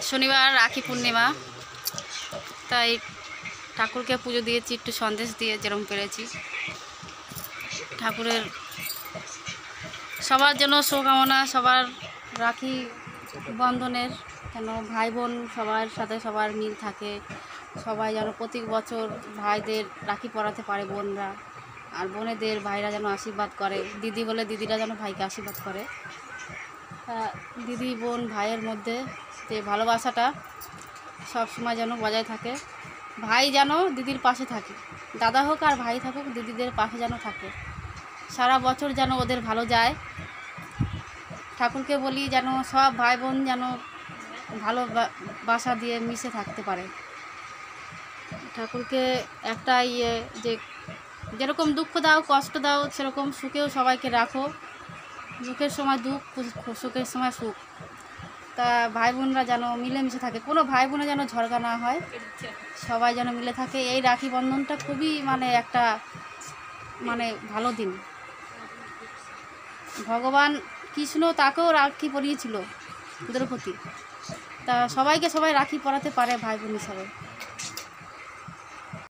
শনিবার রাখি পূর্ণিমা, তাই ঠাকুরকে পুজো দিয়েছি, একটু সন্দেশ দিয়ে যেরকম পেরেছি। ঠাকুরের সবার জন্য শুভকামনা, সবার রাখি বন্ধনের যেন ভাই বোন সবার সাথে সবার মিল থাকে, সবাই যেন প্রতি বছর ভাইদের রাখি পরাতে পারে বোনরা, আর বোনেদের ভাইরা যেন আশীর্বাদ করে, দিদি বলে দিদিরা যেন ভাইকে আশীর্বাদ করে। দিদি বোন ভাইয়ের মধ্যে যে ভালোবাসাটা সব সময় যেন বজায় থাকে, ভাই যেন দিদির পাশে থাকে, দাদা হোক আর ভাই থাকুক দিদিদের পাশে যেন থাকে, সারা বছর যেন ওদের ভালো যায়। ঠাকুরকে বলি যেন সব ভাই বোন যেন ভালোবাসা দিয়ে মিশে থাকতে পারে। ঠাকুরকে একটা যে যেরকম দুঃখ দাও কষ্ট দাও সেরকম সুখেও সবাইকে রাখো, দুঃখের সময় দুঃখ, সুখের সময় সুখ। তা ভাই বোনরা যেন মিলেমিশে থাকে, কোনো ভাই বোনে যেন ঝগড়া না হয়, সবাই যেন মিলে থাকে। এই রাখি বন্ধনটা খুবই একটা ভালো দিন। ভগবান কৃষ্ণ তাকেও রাখি পরিয়েছিল দ্রৌপদী, তা সবাইকে সবাই রাখি পরাতে পারে ভাই বোন হিসাবে।